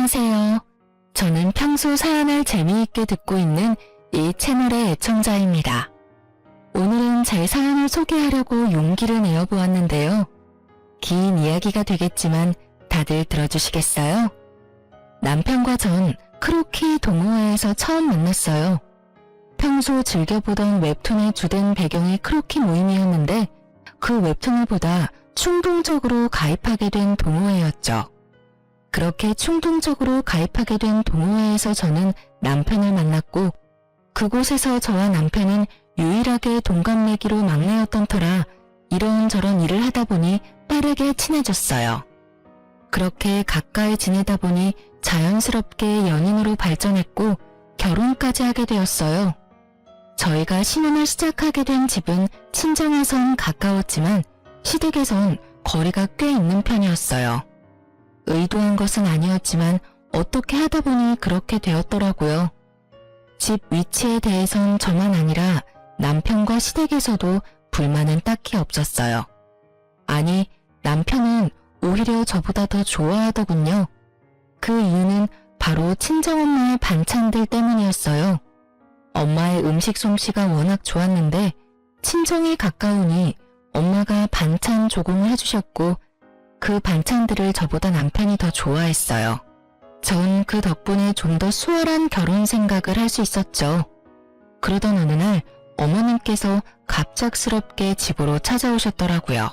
안녕하세요. 저는 평소 사연을 재미있게 듣고 있는 이 채널의 애청자입니다. 오늘은 제 사연을 소개하려고 용기를 내어보았는데요. 긴 이야기가 되겠지만 다들 들어주시겠어요? 남편과 전 크로키 동호회에서 처음 만났어요. 평소 즐겨보던 웹툰의 주된 배경이 크로키 모임이었는데 그 웹툰을 보다 충동적으로 가입하게 된 동호회였죠. 그렇게 충동적으로 가입하게 된 동호회에서 저는 남편을 만났고 그곳에서 저와 남편은 유일하게 동갑내기로 막내였던 터라 이런저런 일을 하다 보니 빠르게 친해졌어요. 그렇게 가까이 지내다 보니 자연스럽게 연인으로 발전했고 결혼까지 하게 되었어요. 저희가 신혼을 시작하게 된 집은 친정에선 가까웠지만 시댁에선 거리가 꽤 있는 편이었어요. 의도한 것은 아니었지만 어떻게 하다 보니 그렇게 되었더라고요. 집 위치에 대해선 저만 아니라 남편과 시댁에서도 불만은 딱히 없었어요. 아니, 남편은 오히려 저보다 더 좋아하더군요. 그 이유는 바로 친정엄마의 반찬들 때문이었어요. 엄마의 음식 솜씨가 워낙 좋았는데 친정이 가까우니 엄마가 반찬 조공을 해주셨고 그 반찬들을 저보다 남편이 더 좋아했어요. 전 그 덕분에 좀 더 수월한 결혼 생각을 할 수 있었죠. 그러던 어느 날 어머님께서 갑작스럽게 집으로 찾아오셨더라고요.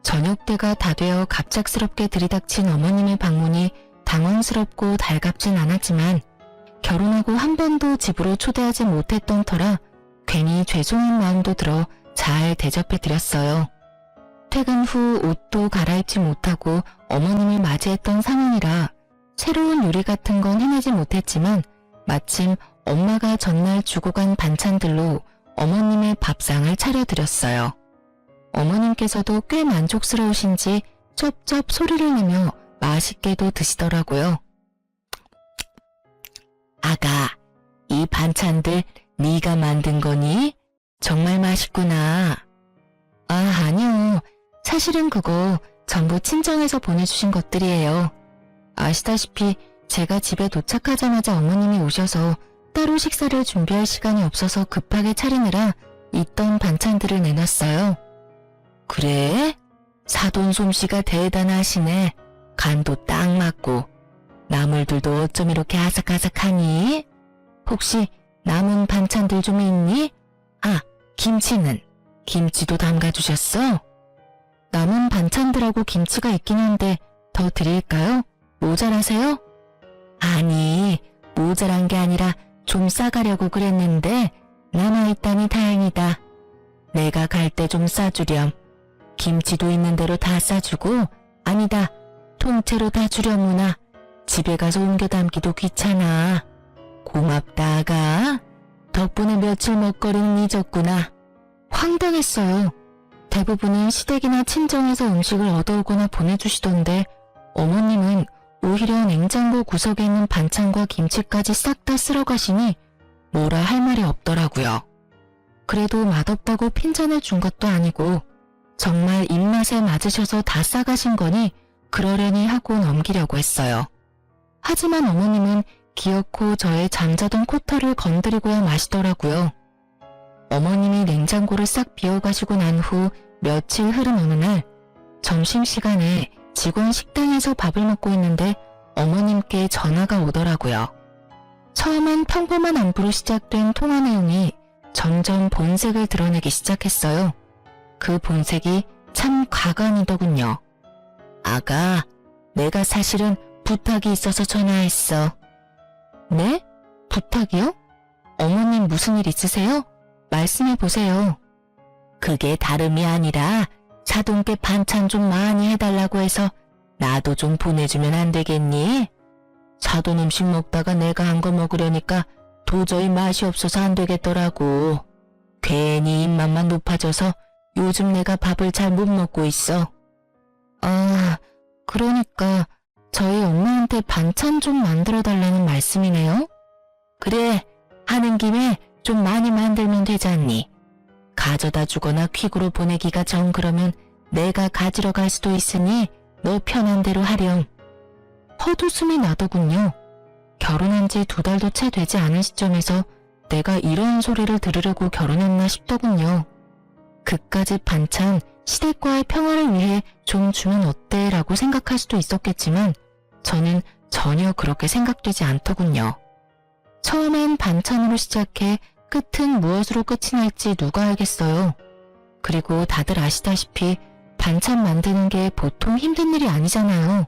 저녁때가 다 되어 갑작스럽게 들이닥친 어머님의 방문이 당황스럽고 달갑진 않았지만 결혼하고 한 번도 집으로 초대하지 못했던 터라 괜히 죄송한 마음도 들어 잘 대접해드렸어요. 퇴근 후 옷도 갈아입지 못하고 어머님을 맞이했던 상황이라 새로운 요리 같은 건 해내지 못했지만 마침 엄마가 전날 주고 간 반찬들로 어머님의 밥상을 차려드렸어요. 어머님께서도 꽤 만족스러우신지 쩝쩝 소리를 내며 맛있게도 드시더라고요. 아가, 이 반찬들 네가 만든 거니? 정말 맛있구나. 아, 아니요. 사실은 그거 전부 친정에서 보내주신 것들이에요. 아시다시피 제가 집에 도착하자마자 어머님이 오셔서 따로 식사를 준비할 시간이 없어서 급하게 차리느라 있던 반찬들을 내놨어요. 그래? 사돈 솜씨가 대단하시네. 간도 딱 맞고. 나물들도 어쩜 이렇게 아삭아삭하니? 혹시 남은 반찬들 좀 있니? 아, 김치는? 김치도 담가주셨어? 남은 반찬들하고 김치가 있긴 한데 더 드릴까요? 모자라세요? 아니, 모자란 게 아니라 좀 싸가려고 그랬는데 남아있다니 다행이다. 내가 갈 때 좀 싸주렴. 김치도 있는 대로 다 싸주고 아니다, 통째로 다 주려무나. 집에 가서 옮겨 담기도 귀찮아. 고맙다, 아가. 덕분에 며칠 먹거리는 잊었구나. 황당했어요. 대부분은 시댁이나 친정에서 음식을 얻어오거나 보내주시던데 어머님은 오히려 냉장고 구석에 있는 반찬과 김치까지 싹 다 쓸어 가시니 뭐라 할 말이 없더라고요. 그래도 맛없다고 핀잔을 준 것도 아니고 정말 입맛에 맞으셔서 다 싸가신 거니 그러려니 하고 넘기려고 했어요. 하지만 어머님은 기어코 저의 잠자던 코털을 건드리고야 마시더라고요. 어머님이 냉장고를 싹 비워가시고 난 후 며칠 흐른 어느 날 점심시간에 직원 식당에서 밥을 먹고 있는데 어머님께 전화가 오더라고요. 처음엔 평범한 안부로 시작된 통화 내용이 점점 본색을 드러내기 시작했어요. 그 본색이 참 가관이더군요. 아가, 내가 사실은 부탁이 있어서 전화했어. 네? 부탁이요? 어머님 무슨 일 있으세요? 말씀해보세요. 그게 다름이 아니라 사돈께 반찬 좀 많이 해달라고 해서 나도 좀 보내주면 안 되겠니? 사돈 음식 먹다가 내가 한 거 먹으려니까 도저히 맛이 없어서 안 되겠더라고. 괜히 입맛만 높아져서 요즘 내가 밥을 잘 못 먹고 있어. 아, 그러니까 저희 엄마한테 반찬 좀 만들어달라는 말씀이네요? 그래, 하는 김에 좀 많이 만들면 되지 않니? 가져다 주거나 퀵으로 보내기가 정 그러면 내가 가지러 갈 수도 있으니 너 편한 대로 하렴. 헛웃음이 나더군요. 결혼한 지 2달도 채 되지 않은 시점에서 내가 이런 소리를 들으려고 결혼했나 싶더군요. 그까짓 반찬, 시댁과의 평화를 위해 좀 주면 어때? 라고 생각할 수도 있었겠지만 저는 전혀 그렇게 생각되지 않더군요. 처음엔 반찬으로 시작해 끝은 무엇으로 끝이 날지 누가 알겠어요. 그리고 다들 아시다시피 반찬 만드는 게 보통 힘든 일이 아니잖아요.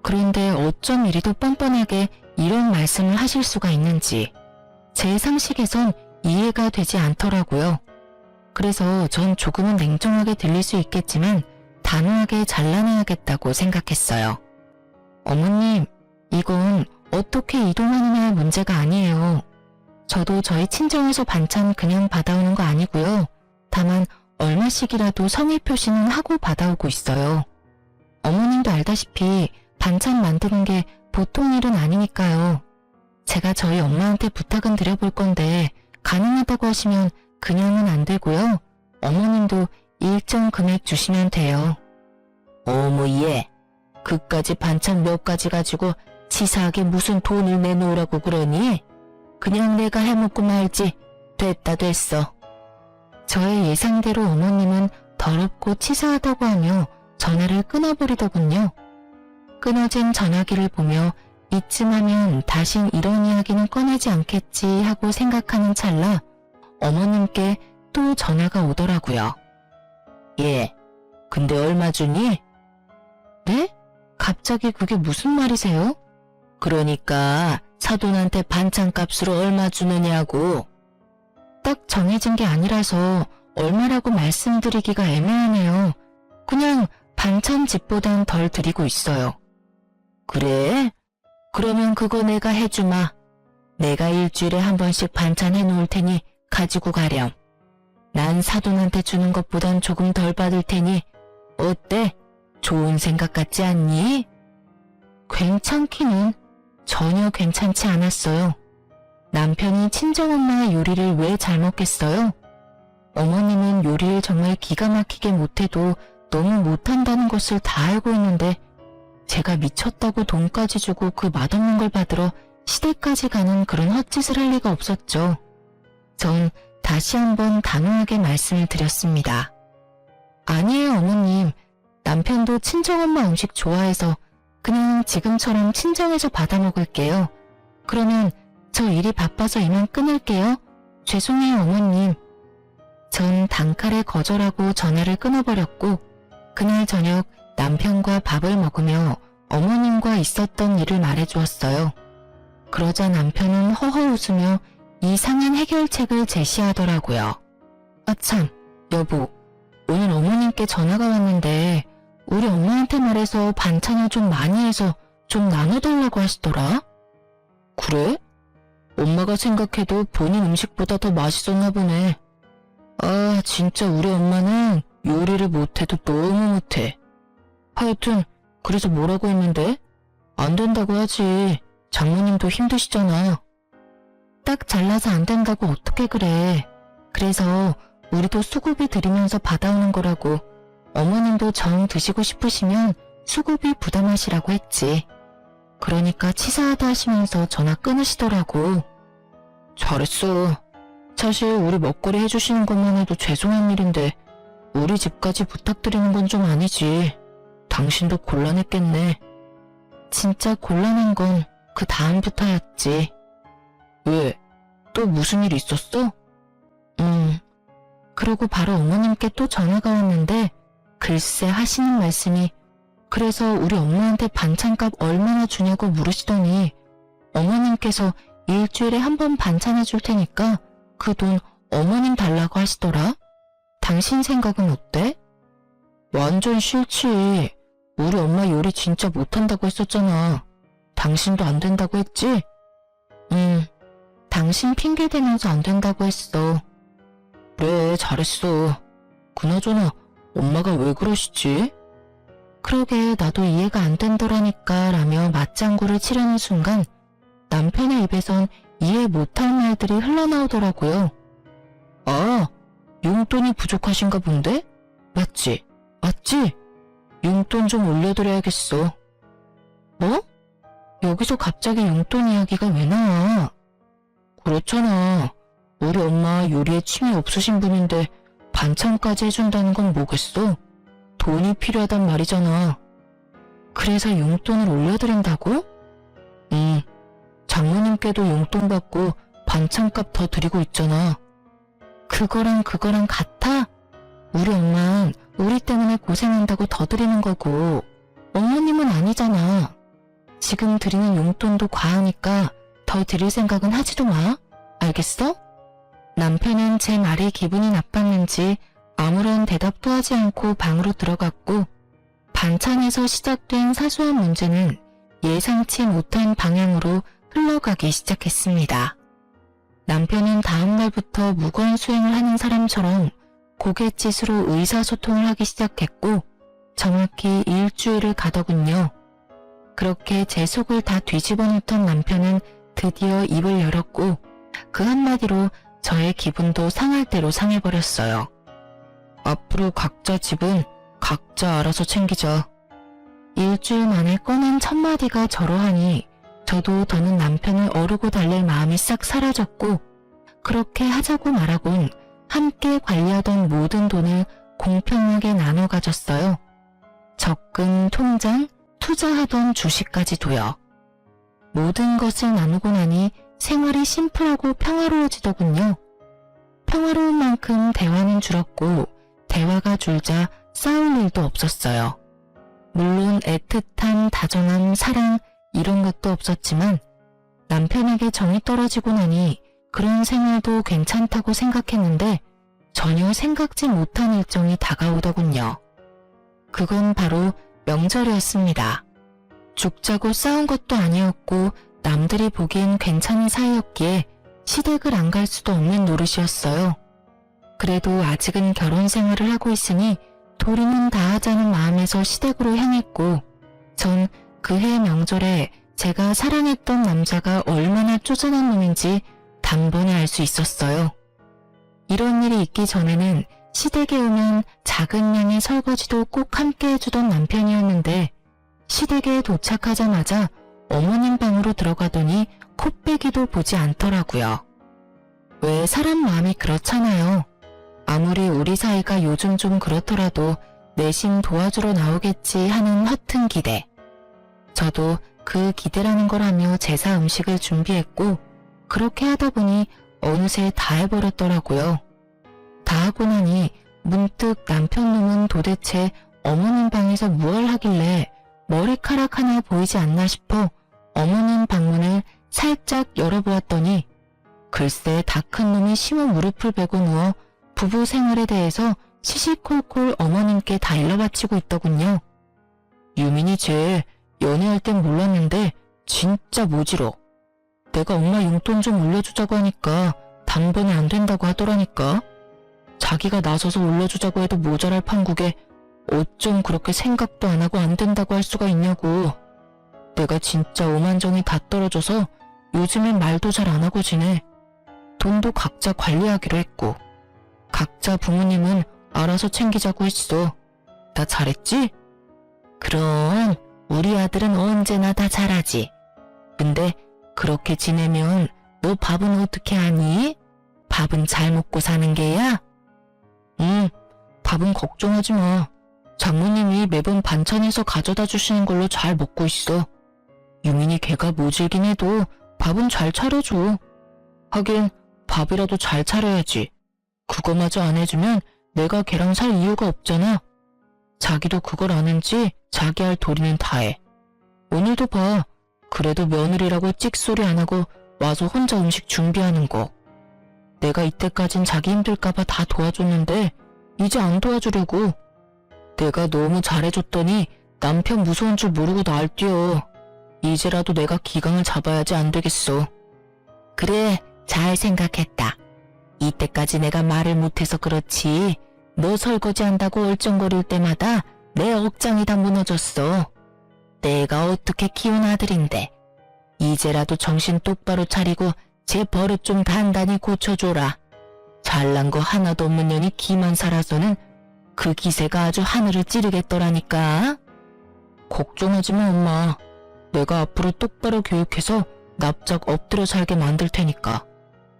그런데 어쩜 이리도 뻔뻔하게 이런 말씀을 하실 수가 있는지 제 상식에선 이해가 되지 않더라고요. 그래서 전 조금은 냉정하게 들릴 수 있겠지만 단호하게 잘라내야겠다고 생각했어요. 어머님, 이건 어떻게 이동하느냐의 문제가 아니에요. 저도 저희 친정에서 반찬 그냥 받아오는 거 아니고요. 다만 얼마씩이라도 성의 표시는 하고 받아오고 있어요. 어머님도 알다시피 반찬 만드는 게 보통 일은 아니니까요. 제가 저희 엄마한테 부탁은 드려볼 건데 가능하다고 하시면 그냥은 안 되고요. 어머님도 일정 금액 주시면 돼요. 어머 얘, 그까지 반찬 몇 가지 가지고 치사하게 무슨 돈을 내놓으라고 그러니? 그냥 내가 해먹고 말지. 됐다 됐어. 저의 예상대로 어머님은 더럽고 치사하다고 하며 전화를 끊어버리더군요. 끊어진 전화기를 보며 이쯤 하면 다신 이런 이야기는 꺼내지 않겠지 하고 생각하는 찰나 어머님께 또 전화가 오더라고요. 예, 근데 얼마 주니? 네? 갑자기 그게 무슨 말이세요? 그러니까 사돈한테 반찬값으로 얼마 주느냐고. 딱 정해진 게 아니라서 얼마라고 말씀드리기가 애매하네요. 그냥 반찬 집보단 덜 드리고 있어요. 그래? 그러면 그거 내가 해주마. 내가 일주일에 한 번씩 반찬 해놓을 테니 가지고 가렴. 난 사돈한테 주는 것보단 조금 덜 받을 테니 어때? 좋은 생각 같지 않니? 괜찮기는 전혀 괜찮지 않았어요. 남편이 친정엄마의 요리를 왜 잘 먹겠어요? 어머님은 요리를 정말 기가 막히게 못해도 너무 못한다는 것을 다 알고 있는데 제가 미쳤다고 돈까지 주고 그 맛없는 걸 받으러 시댁까지 가는 그런 헛짓을 할 리가 없었죠. 전 다시 한번 단호하게 말씀을 드렸습니다. 아니에요 어머님. 남편도 친정엄마 음식 좋아해서 그냥 지금처럼 친정에서 받아 먹을게요. 그러면 저 일이 바빠서 이만 끊을게요. 죄송해요 어머님. 전 단칼에 거절하고 전화를 끊어버렸고 그날 저녁 남편과 밥을 먹으며 어머님과 있었던 일을 말해주었어요. 그러자 남편은 허허 웃으며 이상한 해결책을 제시하더라고요. 아참, 여보, 오늘 어머님께 전화가 왔는데 우리 엄마한테 말해서 반찬을 좀 많이 해서 좀 나눠달라고 하시더라. 그래? 엄마가 생각해도 본인 음식보다 더 맛있었나 보네. 아, 진짜 우리 엄마는 요리를 못해도 너무 못해. 하여튼 그래서 뭐라고 했는데? 안 된다고 하지. 장모님도 힘드시잖아. 딱 잘라서 안 된다고 어떻게 그래. 그래서 우리도 수고비 드리면서 받아오는 거라고. 어머님도 정 드시고 싶으시면 수고비 부담하시라고 했지. 그러니까 치사하다 하시면서 전화 끊으시더라고. 잘했어. 사실 우리 먹거리 해주시는 것만 해도 죄송한 일인데 우리 집까지 부탁드리는 건 좀 아니지. 당신도 곤란했겠네. 진짜 곤란한 건 그 다음부터였지. 왜? 또 무슨 일 있었어? 그러고 바로 어머님께 또 전화가 왔는데 글쎄 하시는 말씀이 그래서 우리 엄마한테 반찬값 얼마나 주냐고 물으시더니 어머님께서 일주일에 한 번 반찬 해줄 테니까 그 돈 어머님 달라고 하시더라. 당신 생각은 어때? 완전 싫지. 우리 엄마 요리 진짜 못한다고 했었잖아. 당신도 안 된다고 했지? 당신 핑계대면서 안 된다고 했어. 그래, 잘했어. 그나저나 엄마가 왜 그러시지? 그러게 나도 이해가 안 된다라니까 라며 맞장구를 치려는 순간 남편의 입에선 이해 못할 말들이 흘러나오더라고요. 아, 용돈이 부족하신가 본데? 맞지? 맞지? 용돈 좀 올려드려야겠어. 뭐? 여기서 갑자기 용돈 이야기가 왜 나와? 그렇잖아. 우리 엄마 요리에 취미 없으신 분인데 반찬까지 해준다는 건 뭐겠어? 돈이 필요하단 말이잖아. 그래서 용돈을 올려드린다고? 응. 장모님께도 용돈 받고 반찬값 더 드리고 있잖아. 그거랑 같아? 우리 엄만 우리 때문에 고생한다고 더 드리는 거고 어머님은 아니잖아. 지금 드리는 용돈도 과하니까 더 드릴 생각은 하지도 마. 알겠어? 남편은 제 말에 기분이 나빴는지 아무런 대답도 하지 않고 방으로 들어갔고 반찬에서 시작된 사소한 문제는 예상치 못한 방향으로 흘러가기 시작했습니다. 남편은 다음 날부터 무거운 수행을 하는 사람처럼 고갯짓으로 의사소통을 하기 시작했고 정확히 일주일을 가더군요. 그렇게 제 속을 다 뒤집어 놓던 남편은 드디어 입을 열었고 그 한마디로 저의 기분도 상할 대로 상해버렸어요. 앞으로 각자 집은 각자 알아서 챙기자. 일주일 만에 꺼낸 첫마디가 저러하니 저도 더는 남편을 어르고 달랠 마음이 싹 사라졌고 그렇게 하자고 말하곤 함께 관리하던 모든 돈을 공평하게 나눠 가졌어요. 적금, 통장, 투자하던 주식까지도요. 모든 것을 나누고 나니 생활이 심플하고 평화로워지더군요. 평화로운 만큼 대화는 줄었고 대화가 줄자 싸울 일도 없었어요. 물론 애틋함, 다정함, 사랑 이런 것도 없었지만 남편에게 정이 떨어지고 나니 그런 생활도 괜찮다고 생각했는데 전혀 생각지 못한 일정이 다가오더군요. 그건 바로 명절이었습니다. 죽자고 싸운 것도 아니었고 남들이 보기엔 괜찮은 사이였기에 시댁을 안 갈 수도 없는 노릇이었어요. 그래도 아직은 결혼 생활을 하고 있으니 도리는 다 하자는 마음에서 시댁으로 향했고 전 그해 명절에 제가 사랑했던 남자가 얼마나 쪼잔한 놈인지 단번에 알 수 있었어요. 이런 일이 있기 전에는 시댁에 오면 작은 양의 설거지도 꼭 함께 해주던 남편이었는데 시댁에 도착하자마자 어머님 방으로 들어가더니 콧배기도 보지 않더라고요. 왜 사람 마음이 그렇잖아요. 아무리 우리 사이가 요즘 좀 그렇더라도 내심 도와주러 나오겠지 하는 허튼 기대. 저도 그 기대라는 걸 하며 제사 음식을 준비했고 그렇게 하다 보니 어느새 다 해버렸더라고요. 다 하고 나니 문득 남편 놈은 도대체 어머님 방에서 무얼 하길래 머리카락 하나 보이지 않나 싶어 어머님 방문을 살짝 열어보았더니 글쎄 다 큰 놈이 심한 무릎을 베고 누워 부부 생활에 대해서 시시콜콜 어머님께 다 일러바치고 있더군요. 유민이 쟤 연애할 땐 몰랐는데 진짜 모지러. 내가 엄마 용돈 좀 올려주자고 하니까 단번에 안 된다고 하더라니까. 자기가 나서서 올려주자고 해도 모자랄 판국에 어쩜 그렇게 생각도 안 하고 안 된다고 할 수가 있냐고. 내가 진짜 오만정이 다 떨어져서 요즘엔 말도 잘 안 하고 지내. 돈도 각자 관리하기로 했고 각자 부모님은 알아서 챙기자고 했어. 나 잘했지? 그럼 우리 아들은 언제나 다 잘하지. 근데 그렇게 지내면 너 밥은 어떻게 하니? 밥은 잘 먹고 사는 게야? 응, 밥은 걱정하지 마. 장모님이 매번 반찬해서 가져다 주시는 걸로 잘 먹고 있어. 유민이 걔가 모질긴 해도 밥은 잘 차려줘. 하긴 밥이라도 잘 차려야지. 그거마저 안 해주면 내가 걔랑 살 이유가 없잖아. 자기도 그걸 아는지 자기 할 도리는 다 해. 오늘도 봐. 그래도 며느리라고 찍소리 안 하고 와서 혼자 음식 준비하는 거. 내가 이때까진 자기 힘들까봐 다 도와줬는데 이제 안 도와주려고. 내가 너무 잘해줬더니 남편 무서운 줄 모르고 날 뛰어. 이제라도 내가 기강을 잡아야지 안 되겠어. 그래, 잘 생각했다. 이때까지 내가 말을 못해서 그렇지 너 설거지한다고 얼쩡거릴 때마다 내 억장이 다 무너졌어. 내가 어떻게 키운 아들인데. 이제라도 정신 똑바로 차리고 제 버릇 좀 단단히 고쳐줘라. 잘난 거 하나도 없는 년이 기만 살아서는 그 기세가 아주 하늘을 찌르겠더라니까. 걱정하지 마 엄마. 내가 앞으로 똑바로 교육해서 납작 엎드려 살게 만들 테니까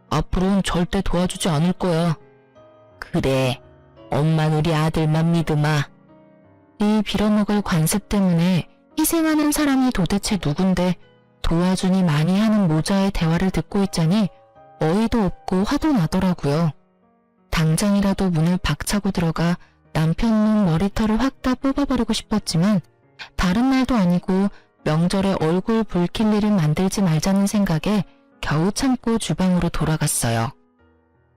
앞으로는 절대 도와주지 않을 거야. 그래, 엄만 우리 아들만 믿으마. 이 빌어먹을 관습 때문에 희생하는 사람이 도대체 누군데 도와주니 많이 하는 모자의 대화를 듣고 있자니 어이도 없고 화도 나더라고요. 당장이라도 문을 박차고 들어가 남편 놈 머리털을 확 다 뽑아버리고 싶었지만 다른 말도 아니고 명절에 얼굴 붉힐 일을 만들지 말자는 생각에 겨우 참고 주방으로 돌아갔어요.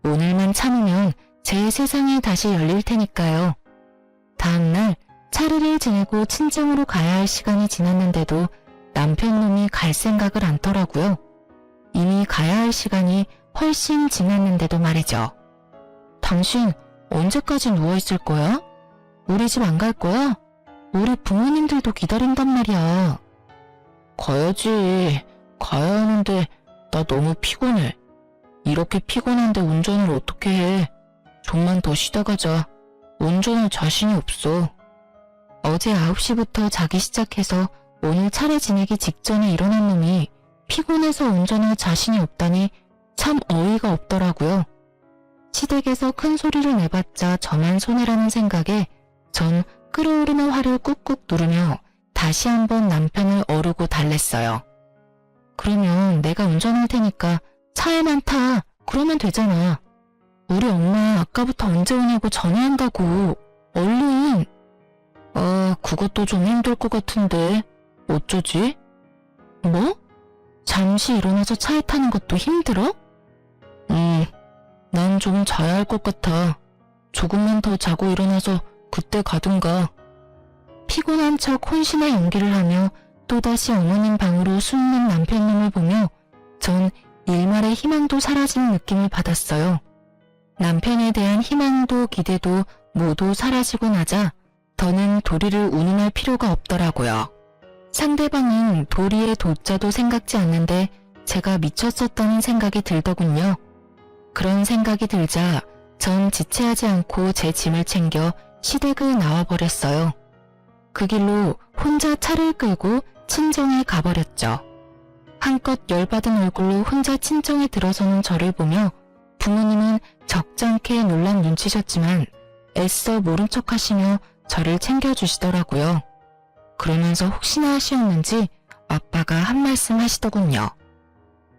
오늘만 참으면 제 세상이 다시 열릴 테니까요. 다음날 차례를 지내고 친정으로 가야 할 시간이 지났는데도 남편 놈이 갈 생각을 않더라고요. 이미 가야 할 시간이 훨씬 지났는데도 말이죠. 당신 언제까지 누워있을 거야? 우리 집 안 갈 거야? 우리 부모님들도 기다린단 말이야. 가야지. 가야 하는데 나 너무 피곤해. 이렇게 피곤한데 운전을 어떻게 해? 좀만 더 쉬다 가자. 운전할 자신이 없어. 어제 9시부터 자기 시작해서 오늘 차례 지내기 직전에 일어난 놈이 피곤해서 운전할 자신이 없다니 참 어이가 없더라고요. 시댁에서 큰 소리를 내봤자 저만 손해라는 생각에 전 끓어오르는 화를 꾹꾹 누르며 다시 한번 남편을 어르고 달랬어요. 그러면 내가 운전할 테니까 차에만 타. 그러면 되잖아. 우리 엄마 아까부터 언제 오냐고 전화한다고. 얼른. 그것도 좀 힘들 것 같은데 어쩌지? 뭐? 잠시 일어나서 차에 타는 것도 힘들어? 난 좀 자야 할 것 같아. 조금만 더 자고 일어나서 그때 가든가. 피곤한 척 혼신의 연기를 하며 또다시 어머님 방으로 숨는 남편님을 보며 전 일말의 희망도 사라지는 느낌을 받았어요. 남편에 대한 희망도 기대도 모두 사라지고 나자 더는 도리를 운운할 필요가 없더라고요. 상대방은 도리의 도자도 생각지 않는데 제가 미쳤었다는 생각이 들더군요. 그런 생각이 들자 전 지체하지 않고 제 짐을 챙겨 시댁을 나와버렸어요. 그 길로 혼자 차를 끌고 친정에 가버렸죠. 한껏 열받은 얼굴로 혼자 친정에 들어서는 저를 보며 부모님은 적잖게 놀란 눈치셨지만 애써 모른 척 하시며 저를 챙겨주시더라고요. 그러면서 혹시나 하시었는지 아빠가 한 말씀 하시더군요.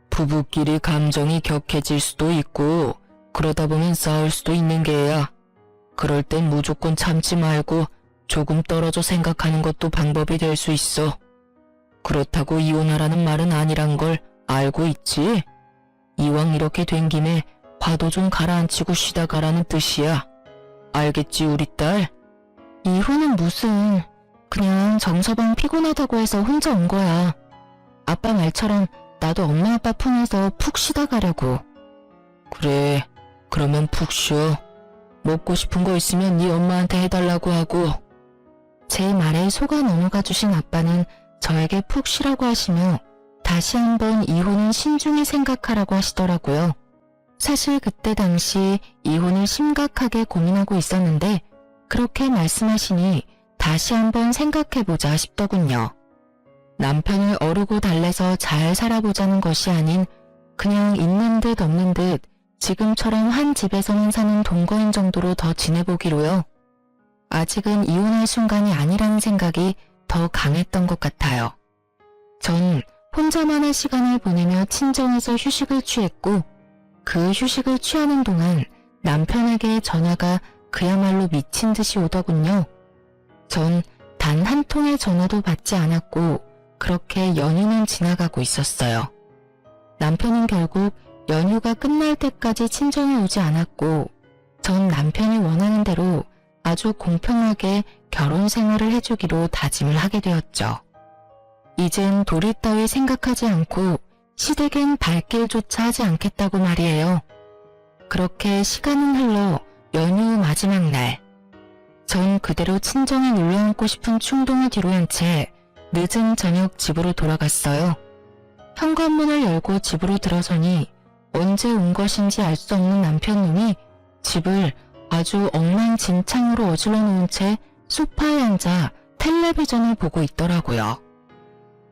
부부끼리 감정이 격해질 수도 있고 그러다 보면 싸울 수도 있는 게야. 그럴 땐 무조건 참지 말고 조금 떨어져 생각하는 것도 방법이 될 수 있어. 그렇다고 이혼하라는 말은 아니란 걸 알고 있지? 이왕 이렇게 된 김에 화도 좀 가라앉히고 쉬다 가라는 뜻이야. 알겠지 우리 딸? 이혼은 무슨... 그냥 정서방 피곤하다고 해서 혼자 온 거야. 아빠 말처럼 나도 엄마 아빠 품에서 푹 쉬다 가려고. 그래, 그러면 푹 쉬어. 먹고 싶은 거 있으면 네 엄마한테 해달라고 하고. 제 말에 속아 넘어가 주신 아빠는 저에게 푹 쉬라고 하시며 다시 한번 이혼은 신중히 생각하라고 하시더라고요. 사실 그때 당시 이혼을 심각하게 고민하고 있었는데 그렇게 말씀하시니 다시 한번 생각해보자 싶더군요. 남편을 어르고 달래서 잘 살아보자는 것이 아닌 그냥 있는 듯 없는 듯 지금처럼 한 집에서만 사는 동거인 정도로 더 지내보기로요. 아직은 이혼할 순간이 아니라는 생각이 더 강했던 것 같아요. 전 혼자만의 시간을 보내며 친정에서 휴식을 취했고 그 휴식을 취하는 동안 남편에게 전화가 그야말로 미친 듯이 오더군요. 전 단 한 통의 전화도 받지 않았고 그렇게 연휴는 지나가고 있었어요. 남편은 결국 연휴가 끝날 때까지 친정에 오지 않았고 전 남편이 원하는 대로 아주 공평하게 결혼 생활을 해주기로 다짐을 하게 되었죠. 이젠 도리 따위 생각하지 않고 시댁엔 발길조차 하지 않겠다고 말이에요. 그렇게 시간은 흘러 연휴 마지막 날. 전 그대로 친정에 눌러앉고 싶은 충동을 뒤로한 채 늦은 저녁 집으로 돌아갔어요. 현관문을 열고 집으로 들어서니 언제 온 것인지 알 수 없는 남편놈이 집을 아주 엉망진창으로 어질러 놓은 채 소파에 앉아 텔레비전을 보고 있더라고요.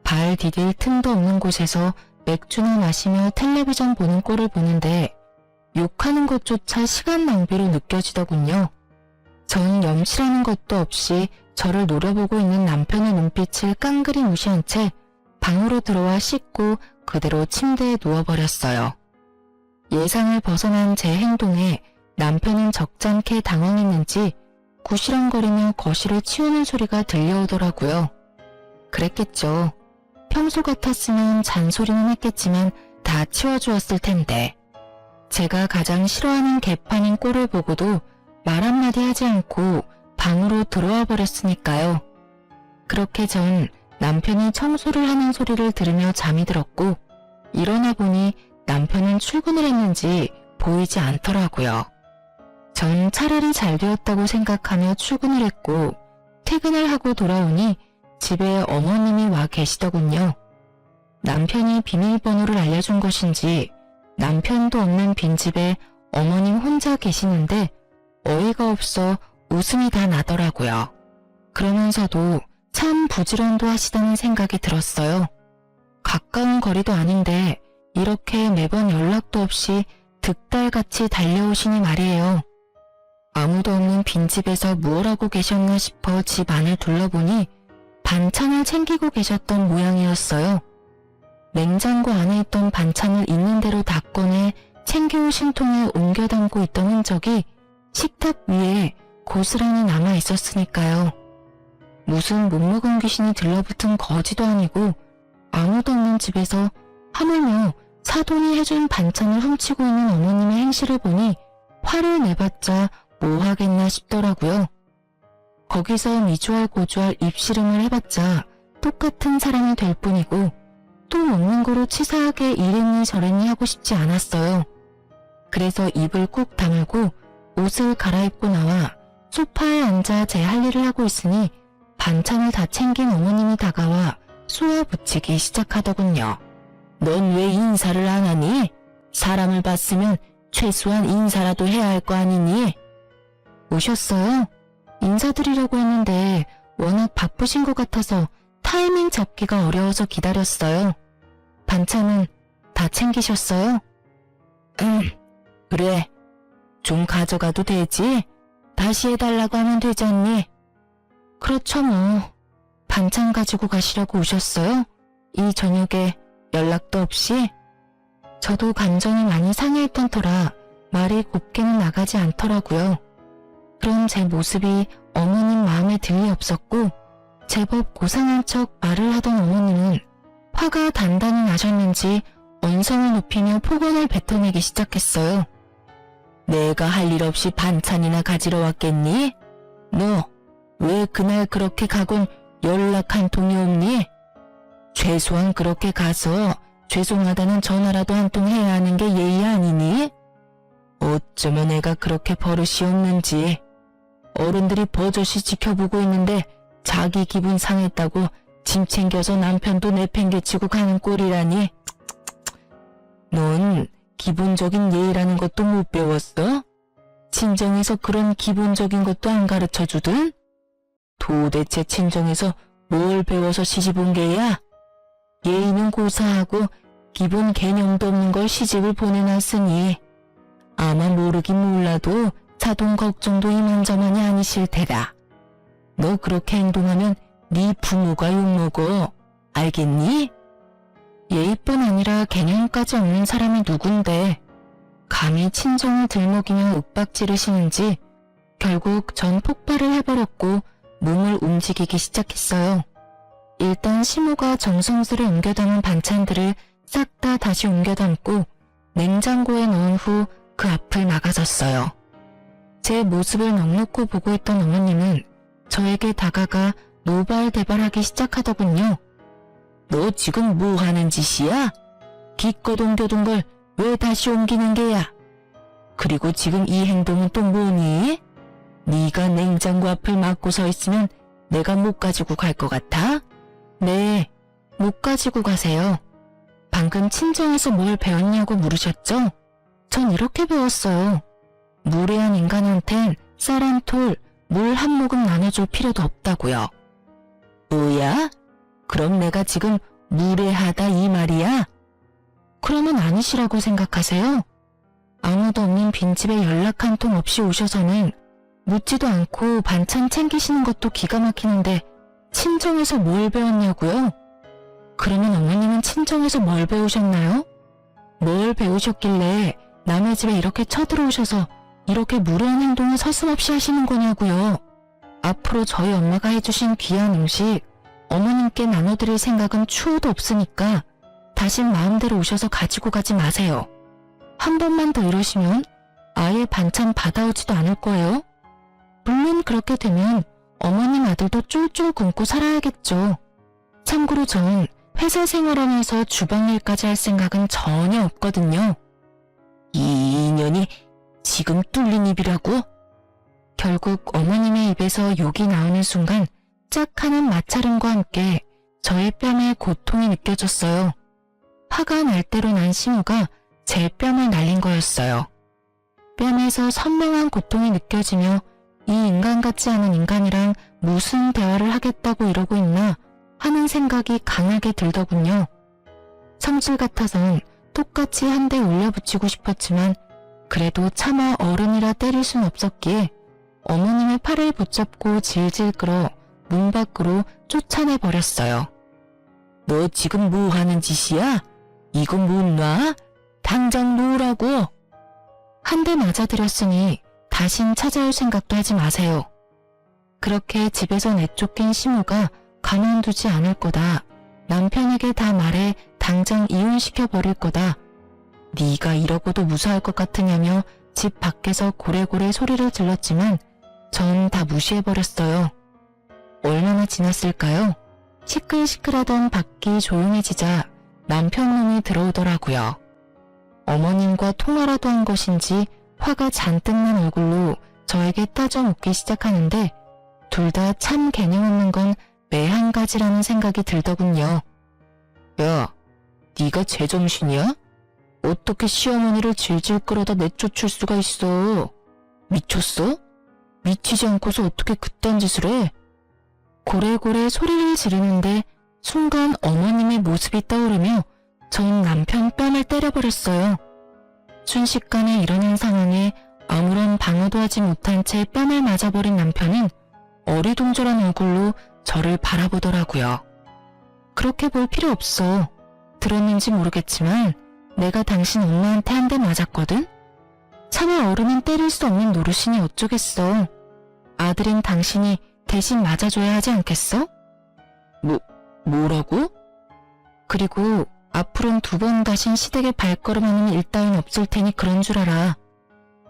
발 디딜 틈도 없는 곳에서 맥주나 마시며 텔레비전 보는 꼴을 보는데 욕하는 것조차 시간 낭비로 느껴지더군요. 전 염치라는 것도 없이 저를 노려보고 있는 남편의 눈빛을 깡그리 무시한 채 방으로 들어와 씻고 그대로 침대에 누워버렸어요. 예상을 벗어난 제 행동에 남편은 적잖게 당황했는지 구시렁거리며 거실을 치우는 소리가 들려오더라고요. 그랬겠죠. 평소 같았으면 잔소리는 했겠지만 다 치워주었을 텐데. 제가 가장 싫어하는 개판인 꼴을 보고도 말 한마디 하지 않고 방으로 들어와 버렸으니까요. 그렇게 전 남편이 청소를 하는 소리를 들으며 잠이 들었고 일어나 보니 남편은 출근을 했는지 보이지 않더라고요. 전 차라리 잘 되었다고 생각하며 출근을 했고 퇴근을 하고 돌아오니 집에 어머님이 와 계시더군요. 남편이 비밀번호를 알려준 것인지 남편도 없는 빈집에 어머님 혼자 계시는데 어이가 없어 웃음이 다 나더라고요. 그러면서도 참 부지런도 하시다는 생각이 들었어요. 가까운 거리도 아닌데 이렇게 매번 연락도 없이 득달같이 달려오시니 말이에요. 아무도 없는 빈집에서 무얼 하고 계셨나 싶어 집 안을 둘러보니 반찬을 챙기고 계셨던 모양이었어요. 냉장고 안에 있던 반찬을 있는 대로 다 꺼내 챙겨오신 통에 옮겨 담고 있던 흔적이 식탁 위에 고스란히 남아 있었으니까요. 무슨 못 먹은 귀신이 들러붙은 거지도 아니고 아무도 없는 집에서 하물며 사돈이 해준 반찬을 훔치고 있는 어머님의 행실을 보니 화를 내봤자 뭐 하겠나 싶더라고요. 거기서 미주알 고주알 입씨름을 해봤자 똑같은 사람이 될 뿐이고 또 먹는 거로 치사하게 이랬니 저랬니 하고 싶지 않았어요. 그래서 입을 꾹 다물고 옷을 갈아입고 나와 소파에 앉아 제 할 일을 하고 있으니 반찬을 다 챙긴 어머님이 다가와 쏘아붙이기 시작하더군요. 넌 왜 인사를 안 하니? 사람을 봤으면 최소한 인사라도 해야 할 거 아니니? 오셨어요? 인사드리려고 했는데 워낙 바쁘신 것 같아서 타이밍 잡기가 어려워서 기다렸어요. 반찬은 다 챙기셨어요? 그래. 좀 가져가도 되지? 다시 해달라고 하면 되지 않니? 그렇죠 뭐. 반찬 가지고 가시려고 오셨어요? 이 저녁에 연락도 없이? 저도 감정이 많이 상해있던 터라 말이 곱게는 나가지 않더라고요. 그런 제 모습이 어머님 마음에 들 리 없었고 제법 고상한 척 말을 하던 어머님은 화가 단단히 나셨는지 언성을 높이며 폭언을 뱉어내기 시작했어요. 내가 할 일 없이 반찬이나 가지러 왔겠니? 너 왜 그날 그렇게 가곤 연락 한 통이 없니? 최소한 그렇게 가서 죄송하다는 전화라도 한 통 해야 하는 게 예의 아니니? 어쩌면 애가 그렇게 버릇이 없는지. 어른들이 버젓이 지켜보고 있는데 자기 기분 상했다고 짐 챙겨서 남편도 내팽개치고 가는 꼴이라니. 넌 기본적인 예의라는 것도 못 배웠어? 친정에서 그런 기본적인 것도 안 가르쳐주든? 도대체 친정에서 뭘 배워서 시집 온 게야? 예의는 고사하고 기본 개념도 없는 걸 시집을 보내놨으니 아마 모르긴 몰라도 사돈 걱정도 이만저만이 아니실 테다. 너 그렇게 행동하면 네 부모가 욕먹어. 알겠니? 예의뿐 아니라 개념까지 없는 사람이 누군데 감히 친정을 들먹이며 윽박지르시는지 결국 전 폭발을 해버렸고 몸을 움직이기 시작했어요. 일단 시모가 정성스레 옮겨 담은 반찬들을 싹 다 다시 옮겨 담고 냉장고에 넣은 후 그 앞을 나가섰어요. 제 모습을 넋놓고 보고 있던 어머님은 저에게 다가가 노발대발하기 시작하더군요. 너 지금 뭐 하는 짓이야? 기껏 옮겨둔 걸 왜 다시 옮기는 게야? 그리고 지금 이 행동은 또 뭐니? 네가 냉장고 앞을 막고 서 있으면 내가 못 가지고 갈 것 같아? 네, 못 가지고 가세요. 방금 친정에서 뭘 배웠냐고 물으셨죠? 전 이렇게 배웠어요. 무례한 인간한텐 쌀 한 톨, 물 한 모금 나눠줄 필요도 없다고요. 뭐야? 그럼 내가 지금 무례하다 이 말이야? 그러면 아니시라고 생각하세요? 아무도 없는 빈집에 연락 한 통 없이 오셔서는 묻지도 않고 반찬 챙기시는 것도 기가 막히는데 친정에서 뭘 배웠냐고요? 그러면 어머님은 친정에서 뭘 배우셨나요? 뭘 배우셨길래 남의 집에 이렇게 쳐들어오셔서 이렇게 무례한 행동을 서슴없이 하시는 거냐고요? 앞으로 저희 엄마가 해주신 귀한 음식 어머님께 나눠드릴 생각은 추호도 없으니까 다신 마음대로 오셔서 가지고 가지 마세요. 한 번만 더 이러시면 아예 반찬 받아오지도 않을 거예요. 물론 그렇게 되면 어머님 아들도 쫄쫄 굶고 살아야겠죠. 참고로 전 회사 생활하면서 주방일까지 할 생각은 전혀 없거든요. 이 인연이 지금 뚫린 입이라고? 결국 어머님의 입에서 욕이 나오는 순간 짝 하는 마찰음과 함께 저의 뺨에 고통이 느껴졌어요. 화가 날 대로 난 심우가 제 뺨을 날린 거였어요. 뺨에서 선명한 고통이 느껴지며 이 인간 같지 않은 인간이랑 무슨 대화를 하겠다고 이러고 있나 하는 생각이 강하게 들더군요. 성질 같아선 똑같이 한 대 올려붙이고 싶었지만 그래도 차마 어른이라 때릴 순 없었기에 어머님의 팔을 붙잡고 질질 끌어 문 밖으로 쫓아내버렸어요. 너 지금 뭐 하는 짓이야? 이거 못 놔? 당장 놓으라고! 한 대 맞아들였으니 다신 찾아올 생각도 하지 마세요. 그렇게 집에서 내쫓긴 심우가 가만두지 않을 거다. 남편에게 다 말해 당장 이혼시켜버릴 거다. 네가 이러고도 무사할 것 같으냐며 집 밖에서 고래고래 소리를 질렀지만 전 다 무시해버렸어요. 얼마나 지났을까요? 시끌시끌하던 밖이 조용해지자 남편 놈이 들어오더라고요. 어머님과 통화라도 한 것인지 화가 잔뜩 난 얼굴로 저에게 따져 묻기 시작하는데 둘 다 참 개념 없는 건 매 한 가지라는 생각이 들더군요. 야, 네가 제정신이야? 어떻게 시어머니를 질질 끌어다 내쫓을 수가 있어? 미쳤어? 미치지 않고서 어떻게 그딴 짓을 해? 고래고래 소리를 지르는데 순간 어머님의 모습이 떠오르며 전 남편 뺨을 때려버렸어요. 순식간에 일어난 상황에 아무런 방어도 하지 못한 채 뺨을 맞아버린 남편은 어리둥절한 얼굴로 저를 바라보더라고요. 그렇게 볼 필요 없어. 들었는지 모르겠지만 내가 당신 엄마한테 한 대 맞았거든? 차마 어른은 때릴 수 없는 노릇이니 어쩌겠어. 아들인 당신이 대신 맞아줘야 하지 않겠어? 뭐라고? 그리고 앞으로는 2번 다신 시댁에 발걸음하는 일 따윈 없을 테니 그런 줄 알아.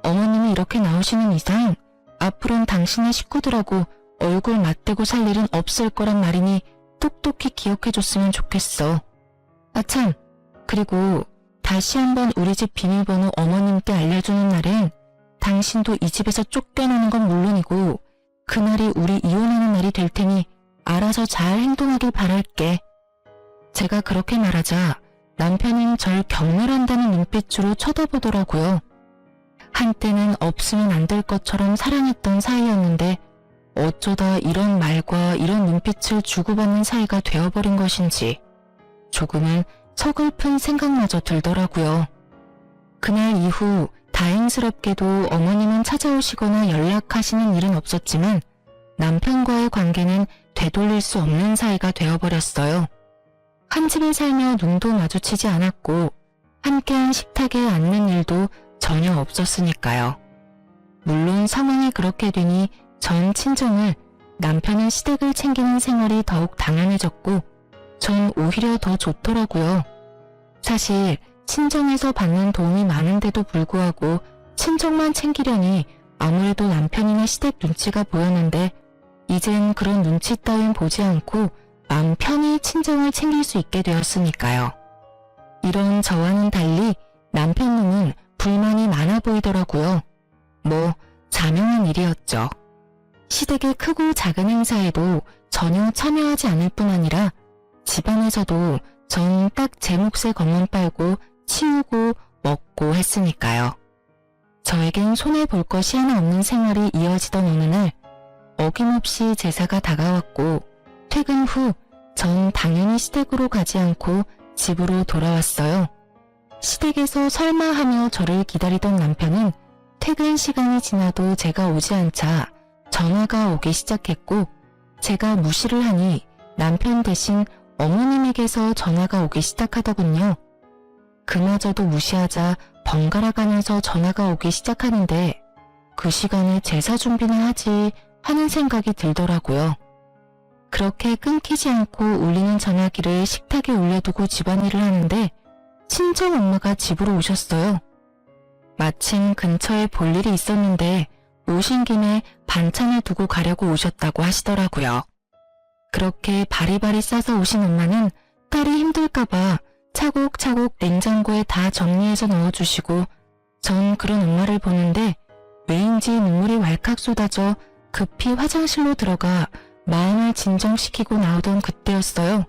어머님이 이렇게 나오시는 이상 앞으로는 당신의 식구들하고 얼굴 맞대고 살 일은 없을 거란 말이니 똑똑히 기억해줬으면 좋겠어. 아참, 그리고 다시 한번 우리 집 비밀번호 어머님께 알려주는 날엔 당신도 이 집에서 쫓겨나는 건 물론이고 그날이 우리 이혼하는 날이 될 테니 알아서 잘 행동하길 바랄게. 제가 그렇게 말하자 남편은 절 경멸한다는 눈빛으로 쳐다보더라고요. 한때는 없으면 안 될 것처럼 사랑했던 사이였는데 어쩌다 이런 말과 이런 눈빛을 주고받는 사이가 되어버린 것인지 조금은 서글픈 생각마저 들더라고요. 그날 이후 다행스럽게도 어머님은 찾아오시거나 연락하시는 일은 없었지만 남편과의 관계는 되돌릴 수 없는 사이가 되어버렸어요. 한 집에 살며 눈도 마주치지 않았고 함께한 식탁에 앉는 일도 전혀 없었으니까요. 물론 상황이 그렇게 되니 전 친정을, 남편은 시댁을 챙기는 생활이 더욱 당연해졌고 전 오히려 더 좋더라고요. 사실 친정에서 받는 도움이 많은데도 불구하고 친정만 챙기려니 아무래도 남편이나 시댁 눈치가 보였는데 이젠 그런 눈치 따윈 보지 않고 마음 편히 친정을 챙길 수 있게 되었으니까요. 이런 저와는 달리 남편 놈은 불만이 많아 보이더라고요. 자명한 일이었죠. 시댁의 크고 작은 행사에도 전혀 참여하지 않을 뿐 아니라 집안에서도 전 딱 제 몫의 것만 빨고 치우고 먹고 했으니까요. 저에겐 손해볼 것이 하나 없는 생활이 이어지던 어느 날 어김없이 제사가 다가왔고 퇴근 후 전 당연히 시댁으로 가지 않고 집으로 돌아왔어요. 시댁에서 설마 하며 저를 기다리던 남편은 퇴근 시간이 지나도 제가 오지 않자 전화가 오기 시작했고, 제가 무시를 하니 남편 대신 어머님에게서 전화가 오기 시작하더군요. 그마저도 무시하자 번갈아 가면서 전화가 오기 시작하는데, 그 시간에 제사 준비나 하지 하는 생각이 들더라고요. 그렇게 끊기지 않고 울리는 전화기를 식탁에 올려두고 집안일을 하는데 친정 엄마가 집으로 오셨어요. 마침 근처에 볼 일이 있었는데 오신 김에 반찬을 두고 가려고 오셨다고 하시더라고요. 그렇게 바리바리 싸서 오신 엄마는 딸이 힘들까봐 차곡차곡 냉장고에 다 정리해서 넣어주시고, 전 그런 엄마를 보는데 왜인지 눈물이 왈칵 쏟아져 급히 화장실로 들어가 마음을 진정시키고 나오던 그때였어요.